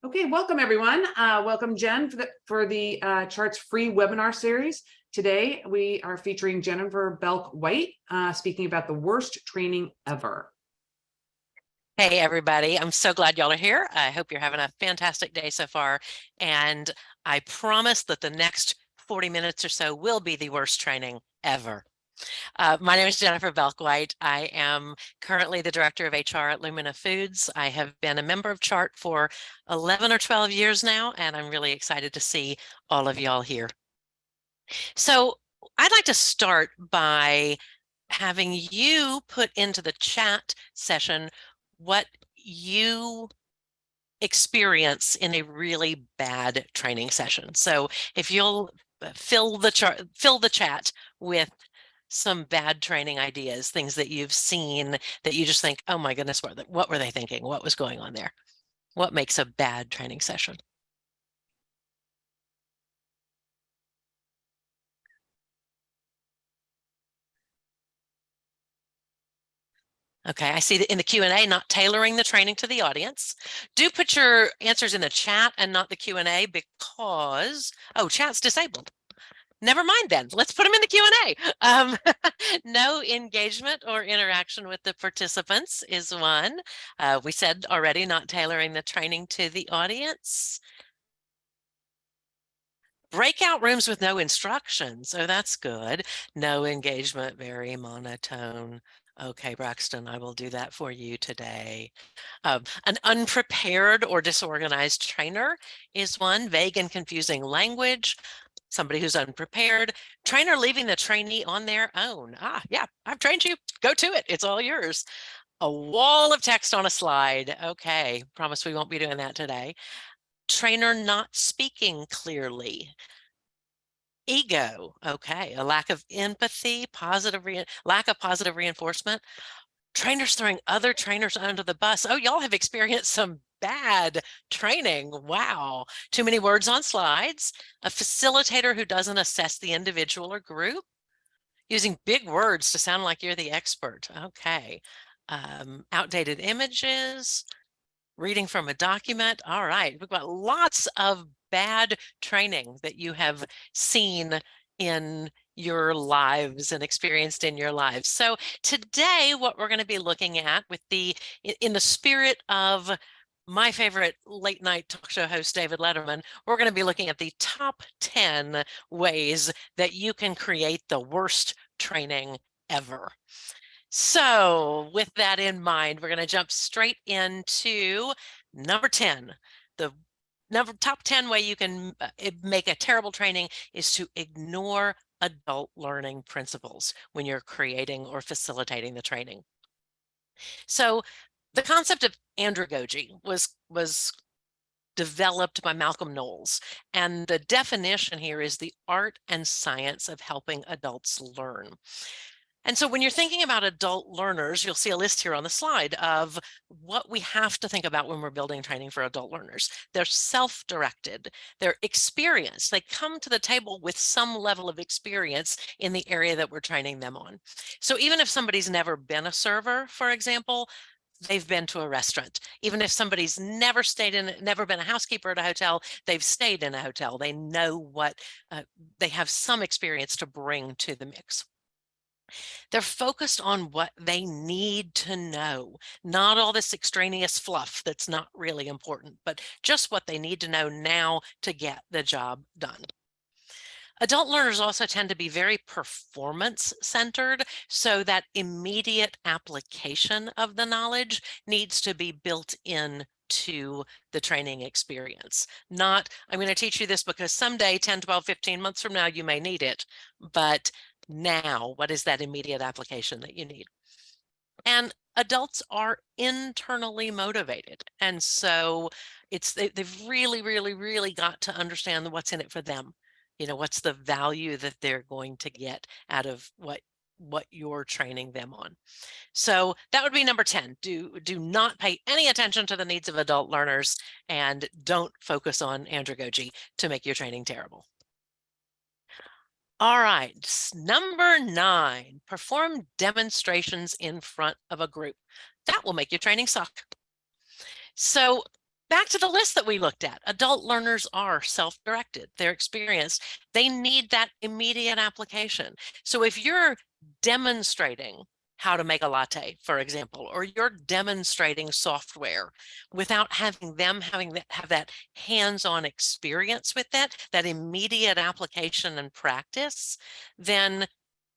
Okay, welcome everyone. Welcome Jen for the charts free webinar series. Today we are featuring Jennifer Belk-White speaking about the worst training ever. Hey everybody, I'm so glad y'all are here. I hope you're having a fantastic day so far. And I promise that the next 40 minutes or so will be the worst training ever. My name is Jennifer Belk-White. I am currently the Director of HR at Lumina Foods. I have been a member of CHART for 11 or 12 years now, and I'm really excited to see all of y'all here. So I'd like to start by having you put into the chat session what you experience in a really bad training session. So if you'll fill the chat with some bad training ideas, things that you've seen that you just think, oh my goodness, what were they thinking? What was going on there? What makes a bad training session? Okay, I see that in the Q&A, not tailoring the training to the audience. Do put your answers in the chat and not the Q&A because, oh, chat's disabled. Never mind then, let's put them in the Q&A. No engagement or interaction with the participants is one. We said already not tailoring the training to the audience. Breakout rooms with no instructions. Oh, that's good. No engagement, very monotone. Okay, Braxton, I will do that for you today. An unprepared or disorganized trainer is one. Vague and confusing language. Somebody who's unprepared. Trainer leaving the trainee on their own. Yeah, I've trained you. Go to it. It's all yours. A wall of text on a slide. Okay, promise we won't be doing that today. Trainer not speaking clearly. Ego. Okay, a lack of empathy, lack of positive reinforcement. Trainers throwing other trainers under the bus. Oh, y'all have experienced some bad training. Wow. Too many words on slides. A facilitator who doesn't assess the individual or group. Using big words to sound like you're the expert. Okay. Outdated images. Reading from a document. All right. We've got lots of bad training that you have seen in your lives and experienced in your lives. So today, what we're going to be looking at in the spirit of my favorite late night talk show host, David Letterman, we're going to be looking at the top 10 ways that you can create the worst training ever. So with that in mind, we're going to jump straight into number 10. The top 10 way you can make a terrible training is to ignore adult learning principles when you're creating or facilitating the training. So the concept of andragogy was developed by Malcolm Knowles, and the definition here is the art and science of helping adults learn. And so when you're thinking about adult learners, you'll see a list here on the slide of what we have to think about when we're building training for adult learners. They're self-directed, they're experienced, they come to the table with some level of experience in the area that we're training them on. So even if somebody's never been a server, for example, they've been to a restaurant. Even if somebody's never been a housekeeper at a hotel, they've stayed in a hotel. They know they have some experience to bring to the mix. They're focused on what they need to know, not all this extraneous fluff that's not really important, but just what they need to know now to get the job done. Adult learners also tend to be very performance-centered, so that immediate application of the knowledge needs to be built in to the training experience. Not, I'm going to teach you this because someday, 10, 12, 15 months from now, you may need it, but now, what is that immediate application that you need? And adults are internally motivated. And so they've really, really, really got to understand what's in it for them. You know, what's the value that they're going to get out of what you're training them on. So that would be number 10. Do not pay any attention to the needs of adult learners, and don't focus on andragogy to make your training terrible. All right, number 9, perform demonstrations in front of a group. That will make your training suck. So Back to the list that we looked at. Adult learners are self-directed. They're experienced. They need that immediate application. So if you're demonstrating how to make a latte, for example, or you're demonstrating software without having them have that hands-on experience with that immediate application and practice, then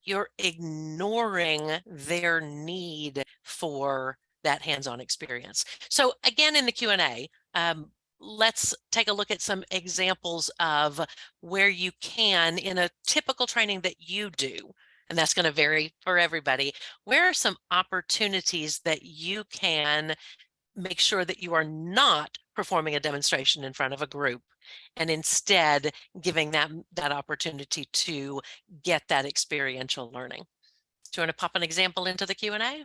you're ignoring their need for that hands-on experience. So again, in the Q&A, let's take a look at some examples of where you can, in a typical training that you do, and that's going to vary for everybody, where are some opportunities that you can make sure that you are not performing a demonstration in front of a group, and instead giving them that opportunity to get that experiential learning. Do you want to pop an example into the Q&A?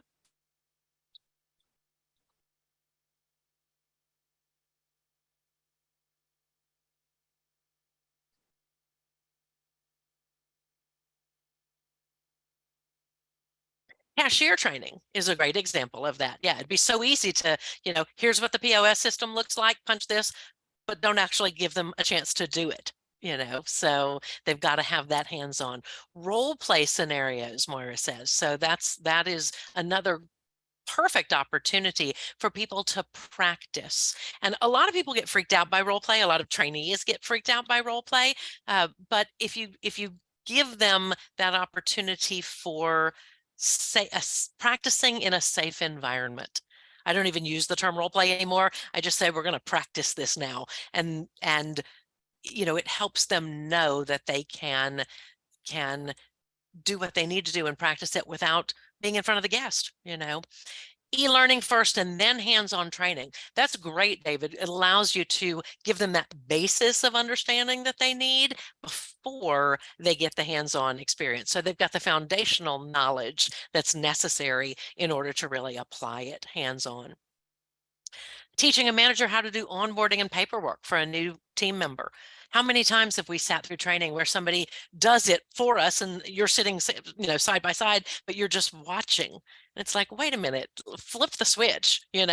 Cashier training is a great example of that. Yeah, it'd be so easy to, here's what the POS system looks like, punch this, but don't actually give them a chance to do it, so they've got to have that hands-on. Role play scenarios, Moira says. So that is another perfect opportunity for people to practice. And a lot of people get freaked out by role play. A lot of trainees get freaked out by role play. But if you give them that opportunity for practicing in a safe environment. I don't even use the term role play anymore. I just say we're going to practice this now. And it helps them know that they can do what they need to do and practice it without being in front of the guest. E-learning first and then hands-on training. That's great, David. It allows you to give them that basis of understanding that they need before they get the hands-on experience. So they've got the foundational knowledge that's necessary in order to really apply it hands-on. Teaching a manager how to do onboarding and paperwork for a new team member. How many times have we sat through training where somebody does it for us and you're sitting, side by side, but you're just watching? And it's like, wait a minute, flip the switch, do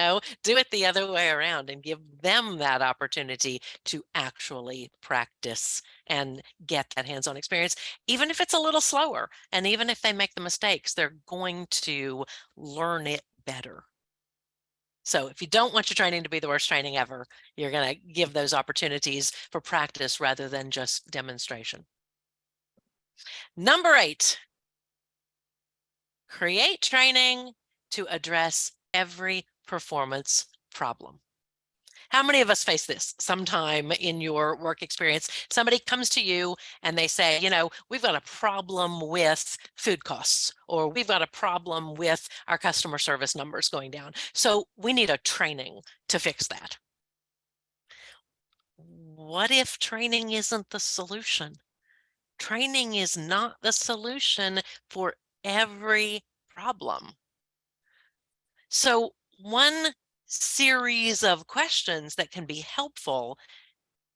it the other way around and give them that opportunity to actually practice and get that hands-on experience, even if it's a little slower. And even if they make the mistakes, they're going to learn it better. So if you don't want your training to be the worst training ever, you're going to give those opportunities for practice rather than just demonstration. Number 8, create training to address every performance problem. How many of us face this sometime in your work experience? Somebody comes to you and they say, we've got a problem with food costs, or we've got a problem with our customer service numbers going down. So we need a training to fix that. What if training isn't the solution? Training is not the solution for every problem. So one series of questions that can be helpful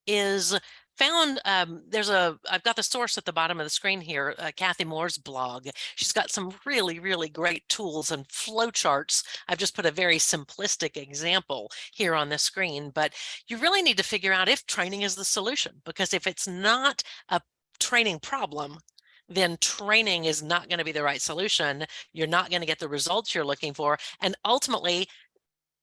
is found. I've got the source at the bottom of the screen here, Kathy Moore's blog. She's got some really, really great tools and flowcharts. I've just put a very simplistic example here on the screen, but you really need to figure out if training is the solution, because if it's not a training problem, then training is not going to be the right solution. You're not going to get the results you're looking for. And ultimately,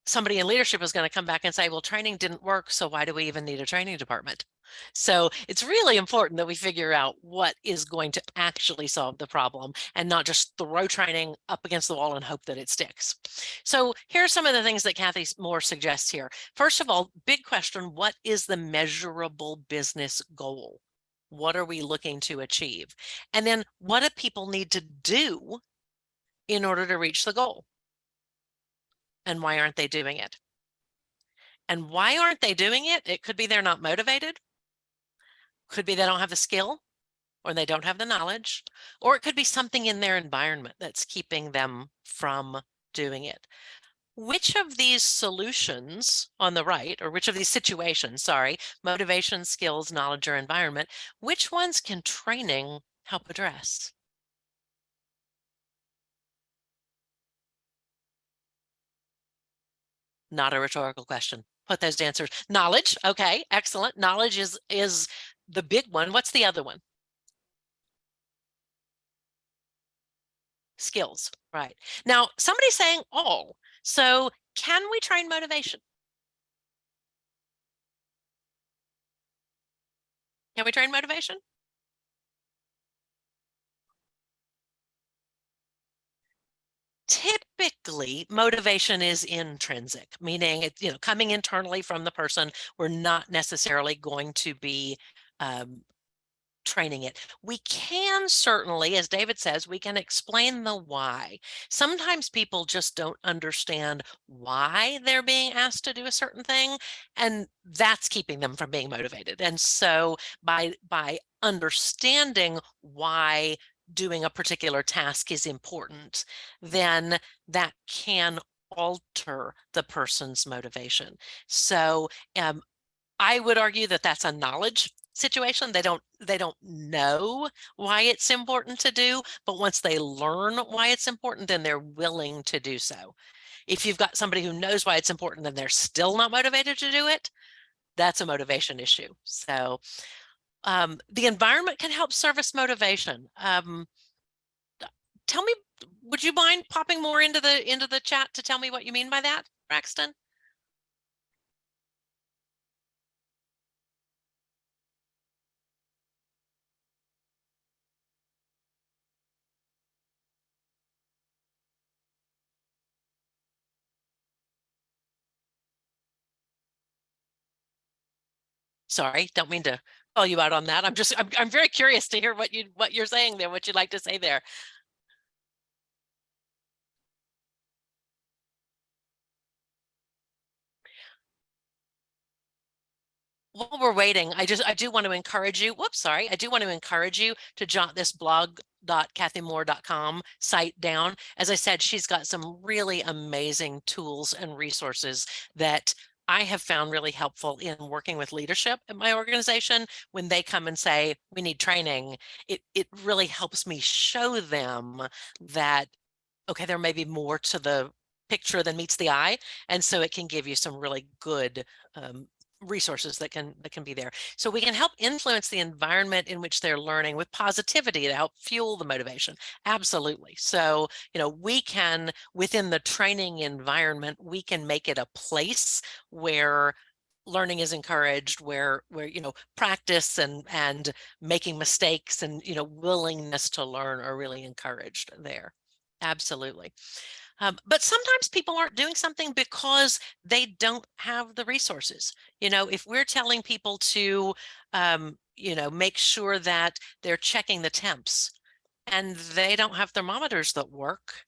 somebody in leadership is going to come back and say, well, training didn't work, so why do we even need a training department? So it's really important that we figure out what is going to actually solve the problem and not just throw training up against the wall and hope that it sticks. So here are some of the things that Kathy Moore suggests here. First of all, big question, what is the measurable business goal? What are we looking to achieve? And then what do people need to do in order to reach the goal? And why aren't they doing it? And why aren't they doing it? It could be they're not motivated. Could be they don't have the skill, or they don't have the knowledge, or it could be something in their environment that's keeping them from doing it. Which of these solutions on the right, or which of these situations, sorry, motivation, skills, knowledge, or environment, which ones can training help address? Not a rhetorical question. put those answers. Knowledge. Okay, excellent. Knowledge is the big one. What's the other one? Skills. Right. Now, somebody's saying all. So can we train motivation? Can we train motivation? Typically, motivation is intrinsic, meaning it's, coming internally from the person. We're not necessarily going to be training it. We can certainly, as David says, we can explain the why. Sometimes people just don't understand why they're being asked to do a certain thing, and that's keeping them from being motivated. And so by understanding why doing a particular task is important, then that can alter the person's motivation. So I would argue that that's a knowledge situation. They don't know why it's important to do, but once they learn why it's important, then they're willing to do so. If you've got somebody who knows why it's important and they're still not motivated to do it, that's a motivation issue. So the environment can help service motivation. Tell me, would you mind popping more into the chat to tell me what you mean by that, Braxton? Sorry, don't mean to call you out on that. I'm very curious to hear what you're saying there, what you'd like to say there. While we're waiting, I do want to encourage you. Whoops, sorry. I do want to encourage you to jot this blog.kathymoore.com site down. As I said, she's got some really amazing tools and resources that I have found really helpful in working with leadership at my organization. When they come and say, we need training, it really helps me show them that, okay, there may be more to the picture than meets the eye. And so it can give you some really good resources that can be there. So we can help influence the environment in which they're learning with positivity to help fuel the motivation. Absolutely. So, we can, within the training environment, we can make it a place where learning is encouraged, where practice and making mistakes and willingness to learn are really encouraged there. Absolutely. But sometimes people aren't doing something because they don't have the resources. If we're telling people to, make sure that they're checking the temps and they don't have thermometers that work,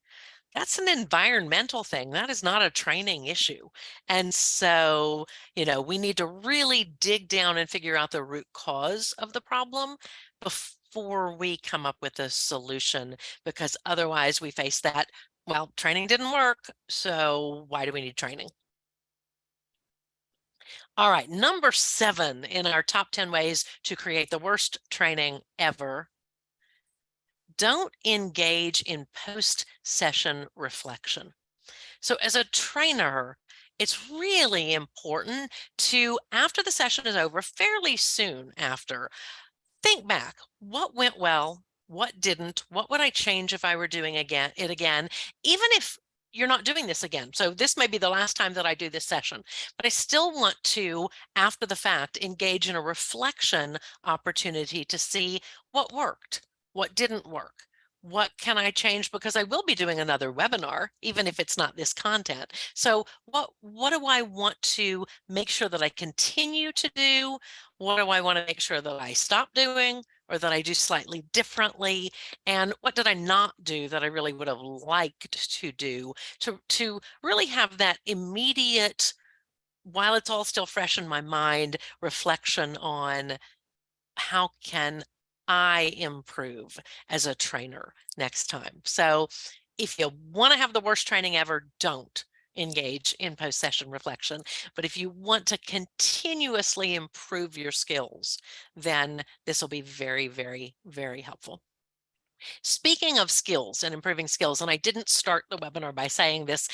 that's an environmental thing. That is not a training issue. And so, we need to really dig down and figure out the root cause of the problem before we come up with a solution, because otherwise we face that, well, training didn't work, so why do we need training? All right, number 7 in our top 10 ways to create the worst training ever. Don't engage in post-session reflection. So as a trainer, it's really important to, after the session is over, fairly soon after, think back. What went well? What didn't? What would I change if I were doing it again? Even if you're not doing this again. So this may be the last time that I do this session, but I still want to, after the fact, engage in a reflection opportunity to see what worked, what didn't work. What can I change? Because I will be doing another webinar, even if it's not this content. So what do I want to make sure that I continue to do? What do I want to make sure that I stop doing or that I do slightly differently? And what did I not do that I really would have liked to do to really have that immediate, while it's all still fresh in my mind, reflection on how can I improve as a trainer next time? So if you want to have the worst training ever, don't engage in post-session reflection. But if you want to continuously improve your skills, then this will be very, very, very helpful. Speaking of skills and improving skills, and I didn't start the webinar by saying this,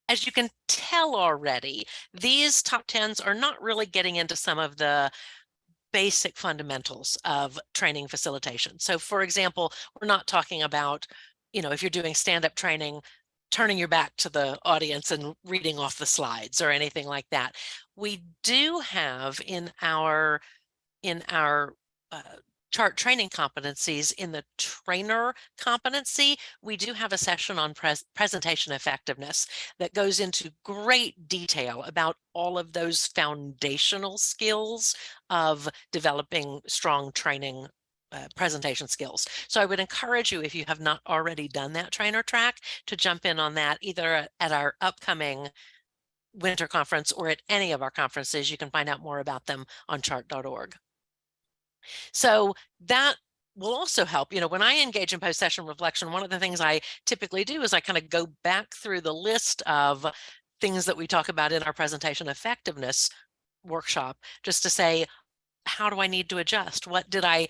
as you can tell already, these top 10s are not really getting into some of the basic fundamentals of training facilitation. So for example, we're not talking about, if you're doing stand-up training, turning your back to the audience and reading off the slides or anything like that. We do have in our chart training competencies, in the trainer competency, we do have a session on presentation effectiveness that goes into great detail about all of those foundational skills of developing strong training presentation skills. So I would encourage you, if you have not already done that trainer track, to jump in on that either at our upcoming winter conference or at any of our conferences. You can find out more about them on chart.org. So that will also help. When I engage in post-session reflection, one of the things I typically do is I kind of go back through the list of things that we talk about in our presentation effectiveness workshop, just to say, how do I need to adjust? What did I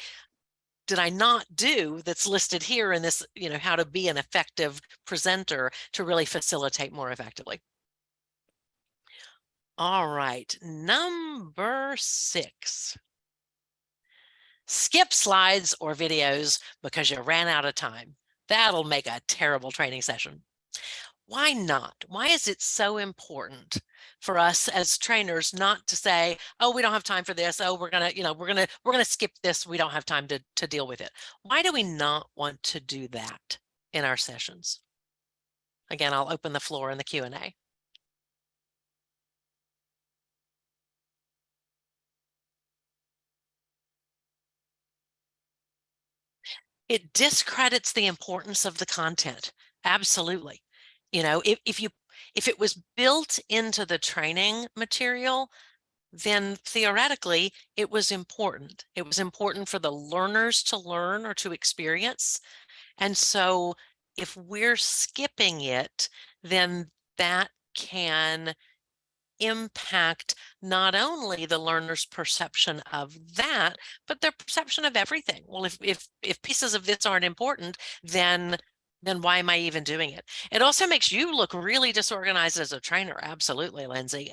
not do that's listed here in this, how to be an effective presenter to really facilitate more effectively. All right, number 6. Skip slides or videos because you ran out of time. That'll make a terrible training session. Why not? Why is it so important for us as trainers not to say, oh, we don't have time for this. Oh, we're gonna skip this. We don't have time to deal with it. Why do we not want to do that in our sessions? Again, I'll open the floor in the Q&A. It discredits the importance of the content. Absolutely. If it was built into the training material, then theoretically it was important. It was important for the learners to learn or to experience. And so if we're skipping it, then that can impact not only the learner's perception of that, but their perception of everything. Well, if pieces of this aren't important, then why am I even doing it? It also makes you look really disorganized as a trainer. Absolutely, Lindsay.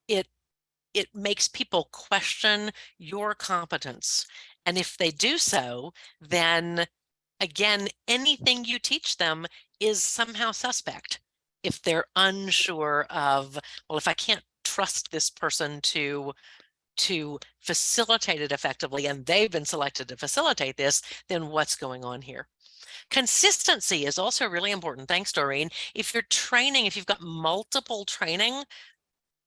It makes people question your competence. And if they do so, then again, anything you teach them is somehow suspect. If they're unsure of, well, if I can't trust this person to facilitate it effectively, and they've been selected to facilitate this, then what's going on here? Consistency is also really important. Thanks, Doreen. If you've got multiple training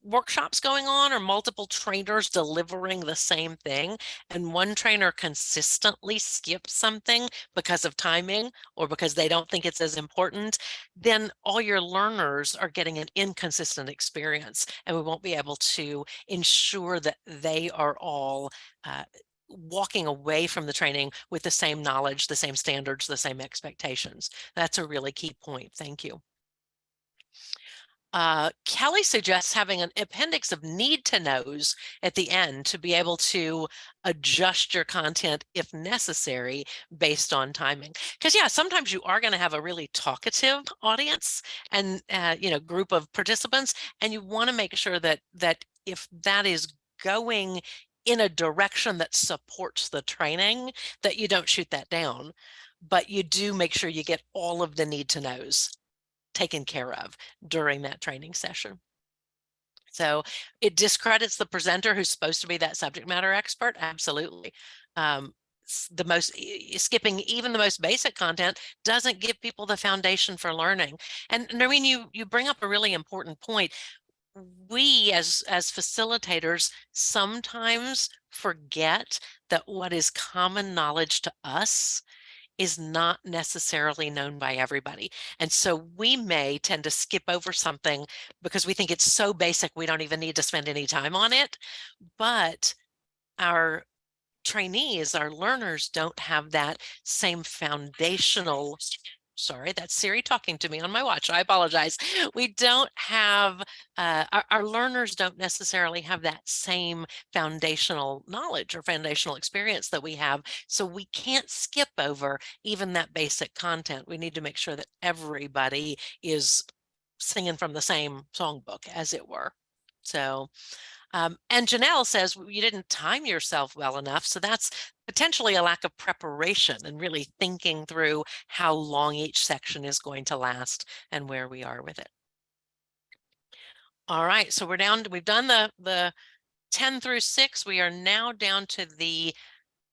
workshops going on or multiple trainers delivering the same thing, and one trainer consistently skips something because of timing or because they don't think it's as important, then all your learners are getting an inconsistent experience, and we won't be able to ensure that they are all walking away from the training with the same knowledge, the same standards, the same expectations. That's a really key point. Thank you. Kelly suggests having an appendix of need to knows at the end to be able to adjust your content if necessary based on timing. Because yeah, sometimes you are going to have a really talkative audience and group of participants, and you want to make sure that if that is going in a direction that supports the training, that you don't shoot that down, but you do make sure you get all of the need to knows taken care of during that training session. So it discredits the presenter who's supposed to be that subject matter expert. Absolutely. Skipping even the most basic content doesn't give people the foundation for learning. And Noreen, you bring up a really important point. We as facilitators sometimes forget that what is common knowledge to us is not necessarily known by everybody. And so we may tend to skip over something because we think it's so basic we don't even need to spend any time on it. But our trainees, our learners, don't have that same foundational, sorry, that's Siri talking to me on my watch. I apologize. We don't have, our learners don't necessarily have that same foundational knowledge or foundational experience that we have. So we can't skip over even that basic content. We need to make sure that everybody is singing from the same songbook, as it were. So, and Janelle says you didn't time yourself well enough. So that's potentially a lack of preparation and really thinking through how long each section is going to last and where we are with it. All right, so we've done the 10 through 6. We are now down to the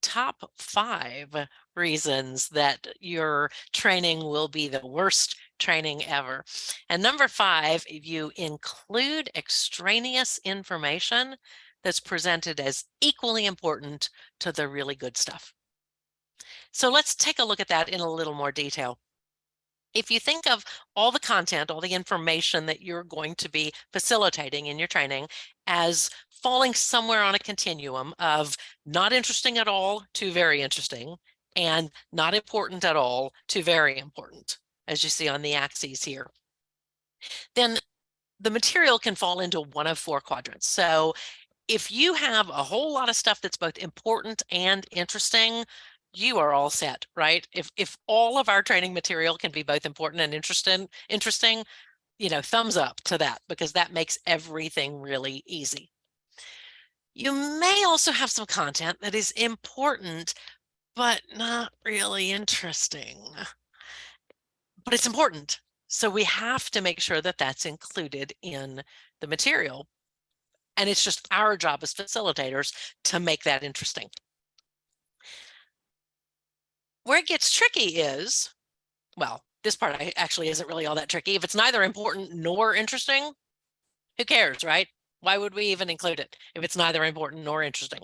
top 5 reasons that your training will be the worst training ever. And number 5, if you include extraneous information that's presented as equally important to the really good stuff. So let's take a look at that in a little more detail. If you think of all the content, all the information that you're going to be facilitating in your training as falling somewhere on a continuum of not interesting at all to very interesting and not important at all to very important, as you see on the axes here, then the material can fall into one of 4 quadrants. So if you have a whole lot of stuff that's both important and interesting, you are all set, right? If all of our training material can be both important and interesting, you know, thumbs up to that, because that makes everything really easy. You may also have some content that is important, but not really interesting. But it's important. So we have to make sure that that's included in the material. And it's just our job as facilitators to make that interesting. Where it gets tricky is, well, this part actually isn't really all that tricky. If it's neither important nor interesting, who cares, right? Why would we even include it if it's neither important nor interesting?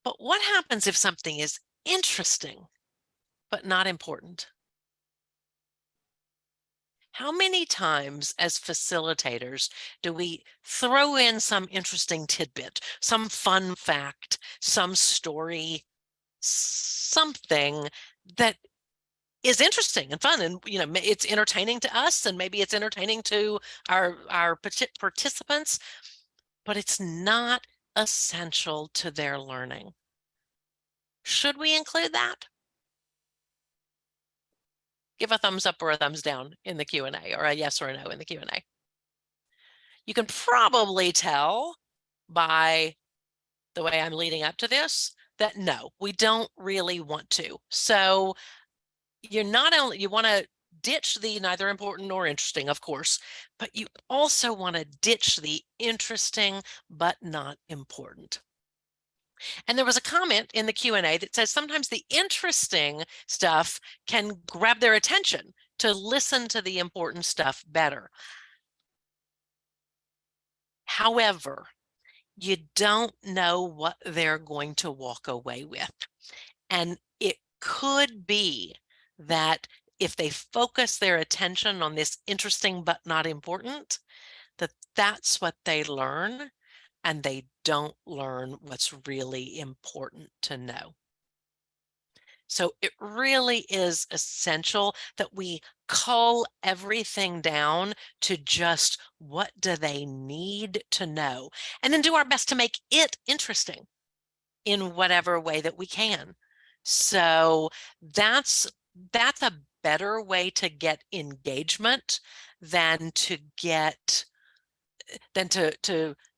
But what happens if something is interesting but not important? How many times as facilitators do we throw in some interesting tidbit, some fun fact, some story, something that is interesting and fun, and you know, it's entertaining to us, and maybe it's entertaining to our participants, but it's not essential to their learning? Should we include that? Give a thumbs up or a thumbs down in the Q&A, or a yes or a no in the Q&A. You can probably tell by the way I'm leading up to this that no, we don't really want to. So you want to ditch the neither important nor interesting, of course, but you also want to ditch the interesting but not important. And there was a comment in the Q&A that says sometimes the interesting stuff can grab their attention to listen to the important stuff better. However, you don't know what they're going to walk away with. And it could be that if they focus their attention on this interesting but not important, that's what they learn, and they don't learn what's really important to know. So it really is essential that we cull everything down to just what do they need to know, and then do our best to make it interesting in whatever way that we can. So that's a better way to get engagement than to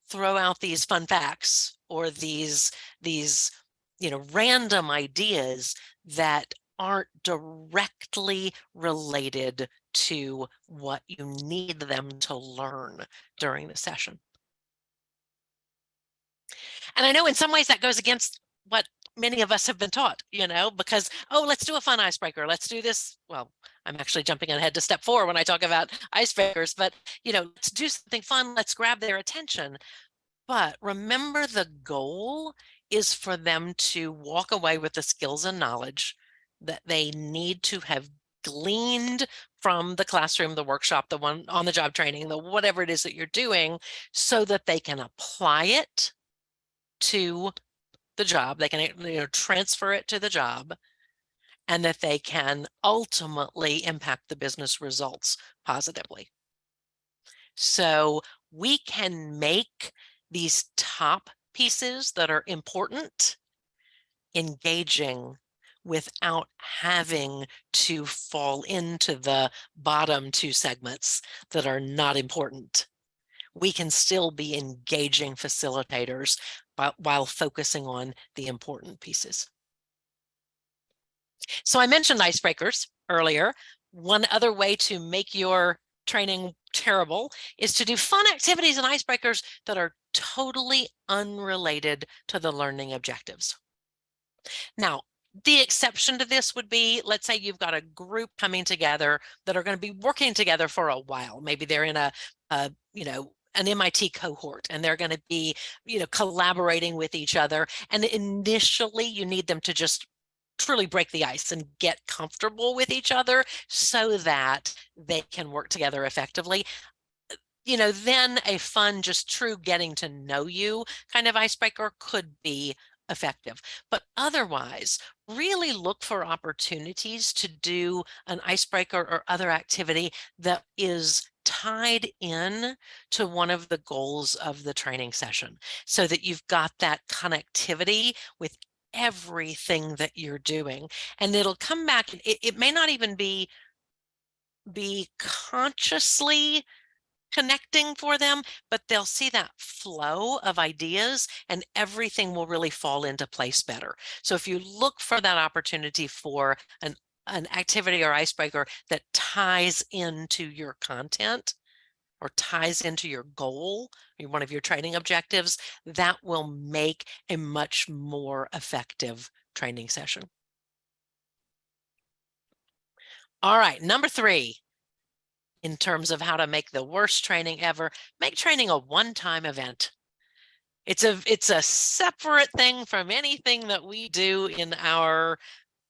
throw out these fun facts or these random ideas that aren't directly related to what you need them to learn during the session. And I know in some ways that goes against what many of us have been taught, because, oh, let's do a fun icebreaker. Let's do this. Well, I'm actually jumping ahead to step 4 when I talk about icebreakers, but, let's do something fun. Let's grab their attention. But remember, the goal is for them to walk away with the skills and knowledge that they need to have gleaned from the classroom, the workshop, the one on the job training, the whatever it is that you're doing, so that they can apply it to the job. They can transfer it to the job, and that they can ultimately impact the business results positively. So we can make these top pieces that are important engaging without having to fall into the bottom two segments that are not important. We can still be engaging facilitators while focusing on the important pieces. So I mentioned icebreakers earlier. One other way to make your training terrible is to do fun activities and icebreakers that are totally unrelated to the learning objectives. Now, the exception to this would be, let's say you've got a group coming together that are going to be working together for a while. Maybe they're in an MIT cohort, and they're going to be, collaborating with each other. And initially, you need them to just truly break the ice and get comfortable with each other so that they can work together effectively. Then a fun, just true getting to know you kind of icebreaker could be effective. But otherwise, really look for opportunities to do an icebreaker or other activity that is tied in to one of the goals of the training session, so that you've got that connectivity with everything that you're doing. And it'll come back. It may not even be consciously connecting for them, but they'll see that flow of ideas and everything will really fall into place better. So if you look for that opportunity for an activity or icebreaker that ties into your content or ties into your goal, one of your training objectives, that will make a much more effective training session. All right, number 3. In terms of how to make the worst training ever, make training a one-time event. It's a separate thing from anything that we do in our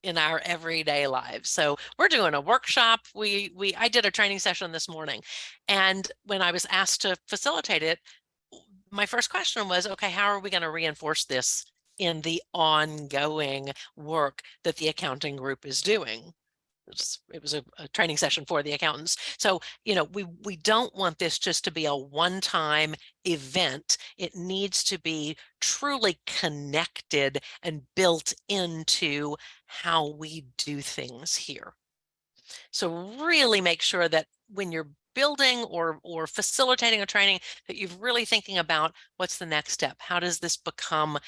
everyday lives. So we're doing a workshop. I did a training session this morning, and when I was asked to facilitate it, my first question was, okay, how are we going to reinforce this in the ongoing work that the accounting group is doing? It was a training session for the accountants. So, we don't want this just to be a one-time event. It needs to be truly connected and built into how we do things here. So really make sure that when you're building or facilitating a training, that you're really thinking about what's the next step. How does this become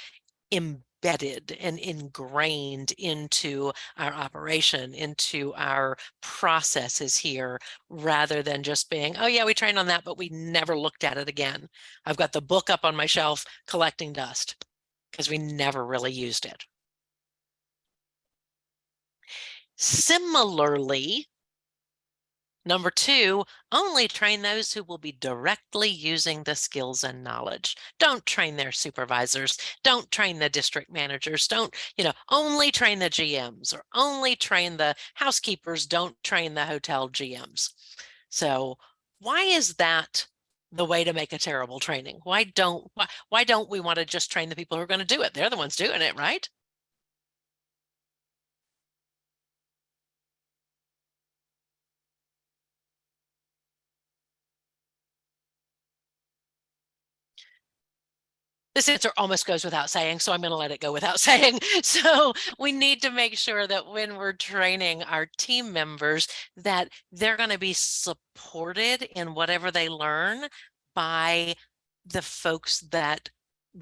embedded and ingrained into our operation, into our processes here, rather than just being, oh yeah, we trained on that, but we never looked at it again. I've got the book up on my shelf collecting dust because we never really used it. Similarly, number 2, only train those who will be directly using the skills and knowledge. Don't train their supervisors. Don't train the district managers. Don't, only train the GMs, or only train the housekeepers. Don't train the hotel GMs. So why is that the way to make a terrible training? Why don't we want to just train the people who are going to do it? They're the ones doing it, right? This answer almost goes without saying, so I'm going to let it go without saying. So we need to make sure that when we're training our team members, that they're going to be supported in whatever they learn by the folks that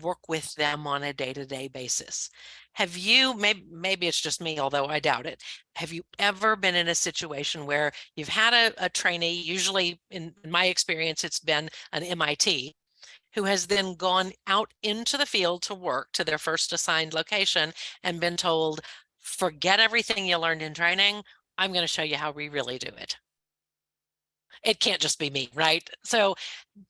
work with them on a day-to-day basis. Have you, maybe it's just me, although I doubt it, have you ever been in a situation where you've had a trainee, usually in my experience, it's been an MIT, who has then gone out into the field to work to their first assigned location and been told, forget everything you learned in training. I'm going to show you how we really do it. It can't just be me, right? So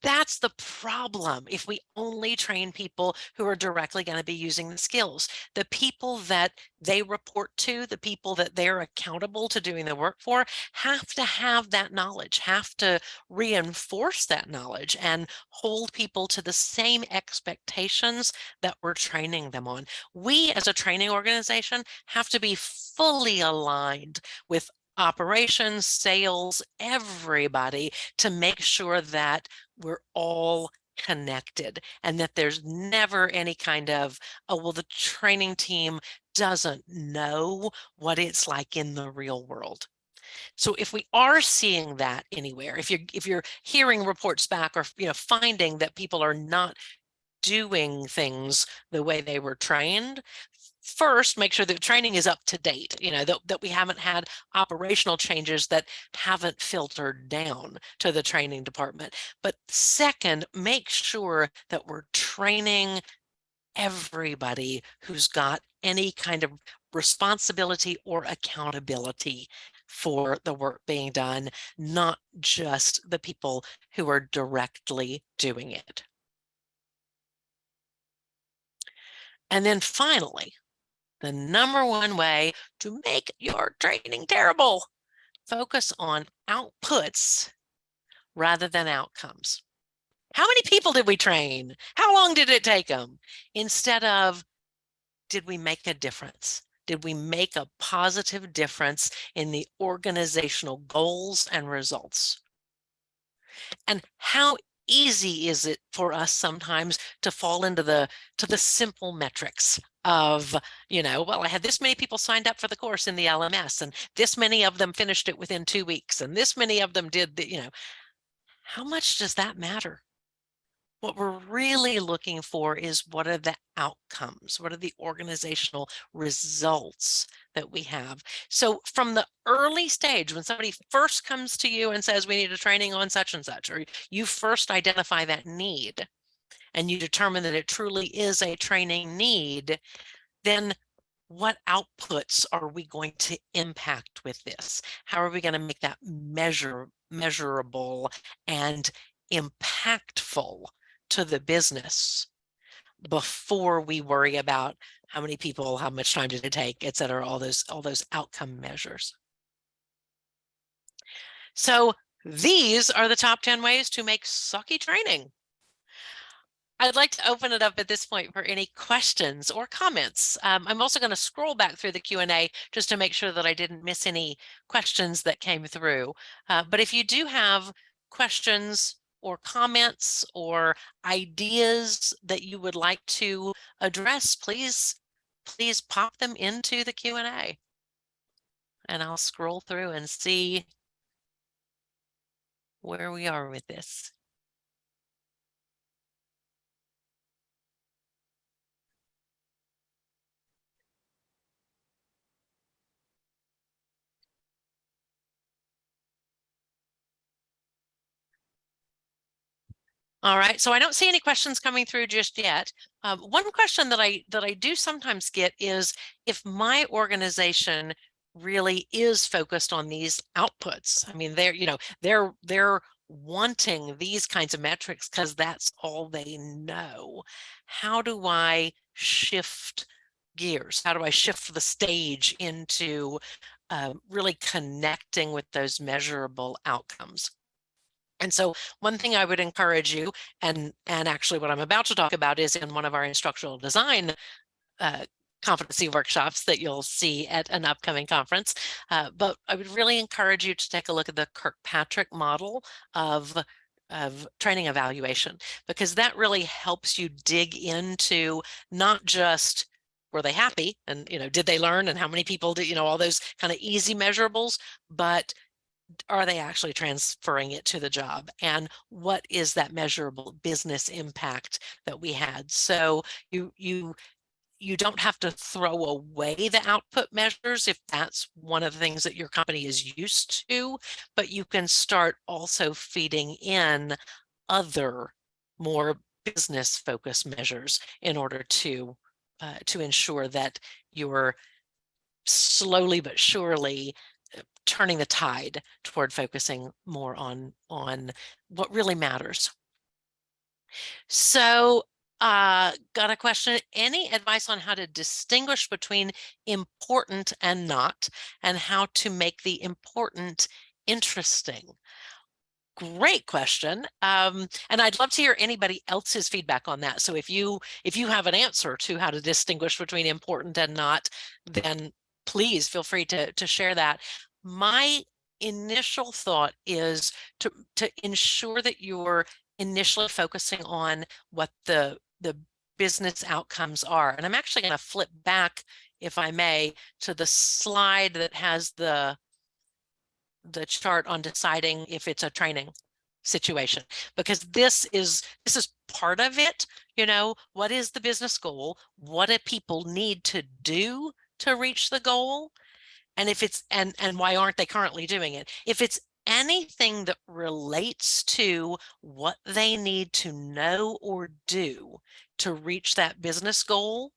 that's the problem. If we only train people who are directly going to be using the skills, the people that they report to, the people that they're accountable to doing the work for, have to have that knowledge, have to reinforce that knowledge and hold people to the same expectations that we're training them on. We as a training organization have to be fully aligned with operations, sales, everybody, to make sure that we're all connected, and that there's never any kind of, oh, well, the training team doesn't know what it's like in the real world. So if we are seeing that anywhere, if you're hearing reports back, or finding that people are not doing things the way they were trained, first make sure that training is up to date, that we haven't had operational changes that haven't filtered down to the training department. But second, make sure that we're training everybody who's got any kind of responsibility or accountability for the work being done, not just the people who are directly doing it. And then finally, the number one way to make your training terrible: focus on outputs rather than outcomes. How many people did we train? How long did it take them? Instead of, did we make a difference? Did we make a positive difference in the organizational goals and results? And how easy is it for us sometimes to fall into the simple metrics of, well, I had this many people signed up for the course in the LMS, and this many of them finished it within 2 weeks, and this many of them did how much does that matter? What we're really looking for is, what are the outcomes? What are the organizational results that we have? So from the early stage, when somebody first comes to you and says, we need a training on such and such, or you first identify that need and you determine that it truly is a training need, then what outputs are we going to impact with this? How are we going to make that measurable and impactful to the business before we worry about how many people, how much time did it take, et cetera, all those outcome measures. So these are the top 10 ways to make sucky training. I'd like to open it up at this point for any questions or comments. I'm also going to scroll back through the Q&A just to make sure that I didn't miss any questions that came through. But if you do have questions or comments or ideas that you would like to address, please pop them into the Q&A. And I'll scroll through and see where we are with this. All right, so I don't see any questions coming through just yet. One question that I do sometimes get is, if my organization really is focused on these outputs, I mean, they're wanting these kinds of metrics because that's all they know. How do I shift gears? How do I shift the stage into really connecting with those measurable outcomes? And so one thing I would encourage you, and actually what I'm about to talk about is in one of our instructional design competency workshops that you'll see at an upcoming conference. But I would really encourage you to take a look at the Kirkpatrick model of training evaluation, because that really helps you dig into not just, were they happy, and did they learn, and how many people did, all those kind of easy measurables, but are they actually transferring it to the job, and what is that measurable business impact that we had? So you don't have to throw away the output measures if that's one of the things that your company is used to, but you can start also feeding in other more business focused measures in order to ensure that you're slowly but surely turning the tide toward focusing more on what really matters. So got a question. Any advice on how to distinguish between important and not, and how to make the important interesting? Great question. And I'd love to hear anybody else's feedback on that. So if you have an answer to how to distinguish between important and not, then please feel free to share that. My initial thought is to ensure that you're initially focusing on what the business outcomes are. And I'm actually going to flip back, if I may, to the slide that has the chart on deciding if it's a training situation, because this is part of it. You know, what is the business goal? What do people need to do to reach the goal? And if it's and why aren't they currently doing it? If it's anything that relates to what they need to know or do to reach that business goal,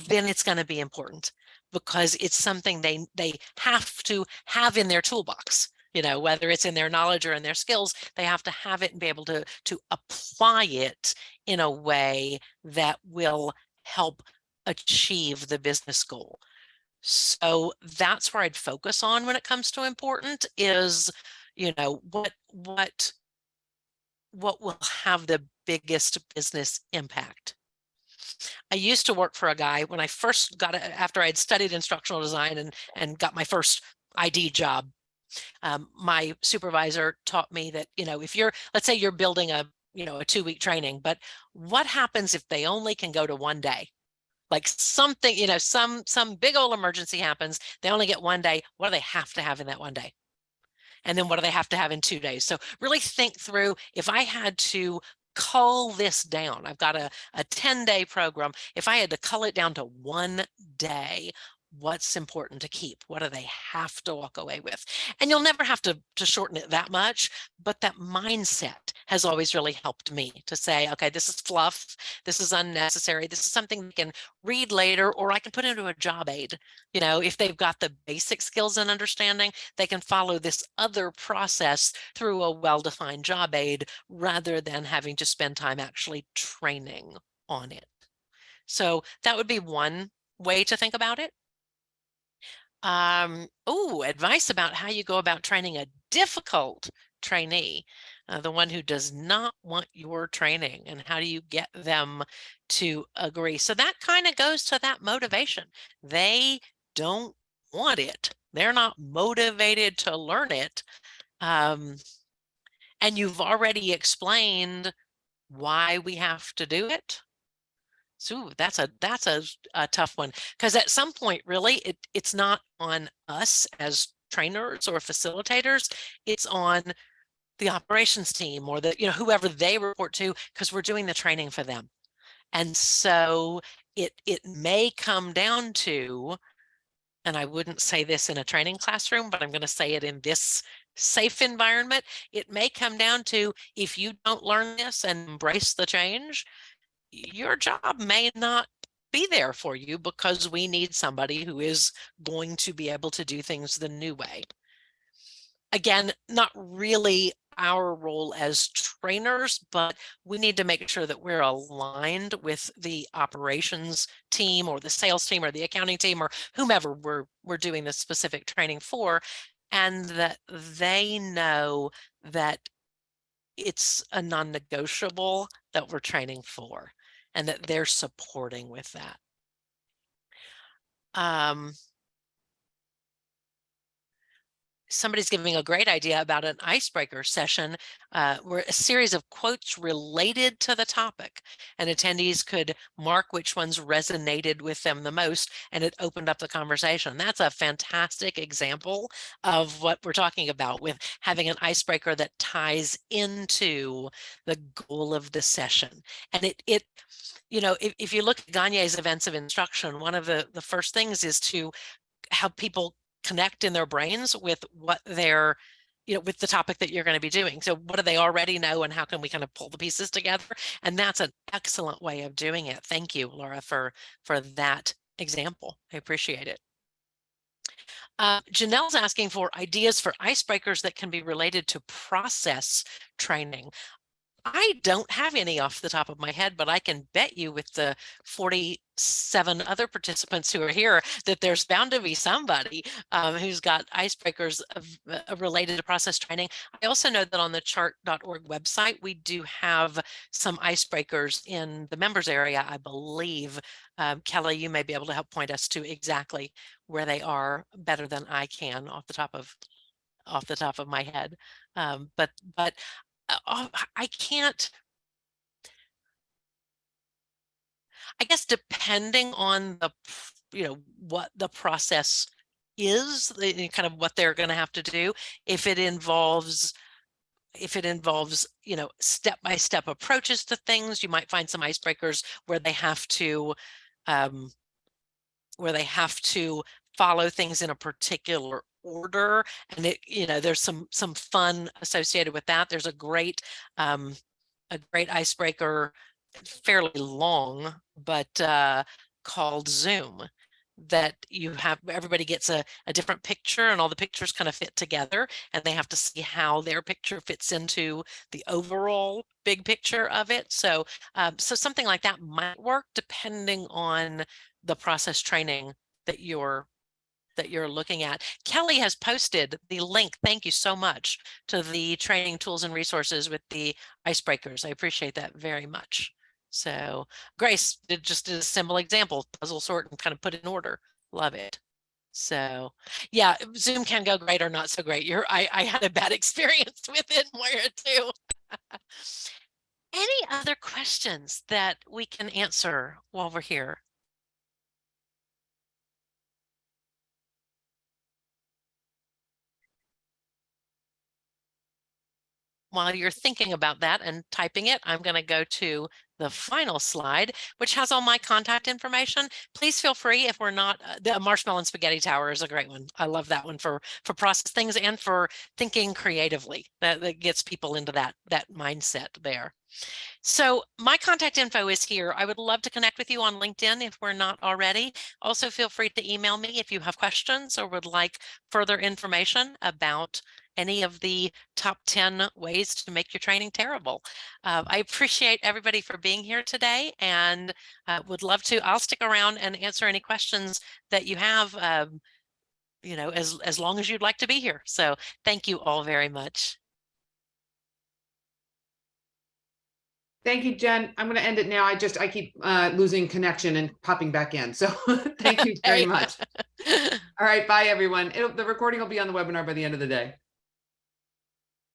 then it's going to be important, because it's something they have to have in their toolbox. You know, whether it's in their knowledge or in their skills, they have to have it and be able to apply it in a way that will help achieve the business goal. So that's where I'd focus on when it comes to important is, you know, what will have the biggest business impact. I used to work for a guy when I first got it, after I'd studied instructional design and got my first ID job. My supervisor taught me that, you know, if let's say you're building a 2-week training, but what happens if they only can go to one day? Like something, you know, some big old emergency happens, they only get one day. What do they have to have in that one day? And then what do they have to have in 2 days? So really think through, if I had to cull this down, I've got a 10-day program. If I had to cull it down to one day, what's important to keep? What do they have to walk away with? And you'll never have to shorten it that much, but that mindset has always really helped me to say, okay, this is fluff, this is unnecessary, this is something we can read later, or I can put into a job aid. You know, if they've got the basic skills and understanding, they can follow this other process through a well-defined job aid rather than having to spend time actually training on it. So that would be one way to think about it. Advice about how you go about training a difficult trainee, the one who does not want your training, and how do you get them to agree? So that kind of goes to that motivation. They don't want it. They're not motivated to learn it. And you've already explained why we have to do it. So that's a tough one, because at some point, really, it's not on us as trainers or facilitators. It's on the operations team or whoever they report to, because we're doing the training for them. And so it may come down to, and I wouldn't say this in a training classroom, but I'm going to say it in this safe environment. It may come down to, if you don't learn this and embrace the change, your job may not be there for you, because we need somebody who is going to be able to do things the new way. Again, not really our role as trainers, but we need to make sure that we're aligned with the operations team or the sales team or the accounting team or whomever we're doing this specific training for, and that they know that it's a non-negotiable that we're training for, and that they're supporting with that. Somebody's giving a great idea about an icebreaker session where a series of quotes related to the topic, and attendees could mark which ones resonated with them the most, and it opened up the conversation. That's a fantastic example of what we're talking about, with having an icebreaker that ties into the goal of the session. And it if you look at Gagne's events of instruction, one of the first things is to have people connect in their brains with what they're, with the topic that you're going to be doing. So what do they already know, and how can we kind of pull the pieces together? And that's an excellent way of doing it. Thank you, Laura, for that example. I appreciate it. Janelle's asking for ideas for icebreakers that can be related to process training. I don't have any off the top of my head, but I can bet you, with the 47 other participants who are here, that there's bound to be somebody who's got icebreakers related to process training. I also know that on the chart.org website, we do have some icebreakers in the members area, I believe. Kelly, you may be able to help point us to exactly where they are better than I can off the top of my head. But I can't, I guess depending on what the process is, kind of what they're going to have to do, if it involves step-by-step approaches to things, you might find some icebreakers where they have to um, follow things in a particular order, and there's some fun associated with that. There's a great icebreaker, fairly long, but called Zoom, that everybody gets a different picture, and all the pictures kind of fit together, and they have to see how their picture fits into the overall big picture of it. So something like that might work depending on the process training that you're looking at. Kelly has posted the link, thank you so much, to the training tools and resources with the icebreakers. I appreciate that very much. So Grace just did a simple example, puzzle sort and kind of put in order. Love it. So yeah, Zoom can go great or not so great. I had a bad experience with it, Moira, too. Any other questions that we can answer while we're here? While you're thinking about that and typing it, I'm going to go to the final slide, which has all my contact information. Please feel free, if we're not, the Marshmallow and Spaghetti Tower is a great one. I love that one for process things and for thinking creatively. That gets people into that mindset there. So my contact info is here. I would love to connect with you on LinkedIn if we're not already. Also, feel free to email me if you have questions or would like further information about any of the top 10 ways to make your training terrible. I appreciate everybody for being here today, and would love to. I'll stick around and answer any questions that you have, as long as you'd like to be here. So thank you all very much. Thank you, Jen. I'm going to end it now. I keep losing connection and popping back in. So thank you very much. All right. Bye, everyone. The recording will be on the webinar by the end of the day.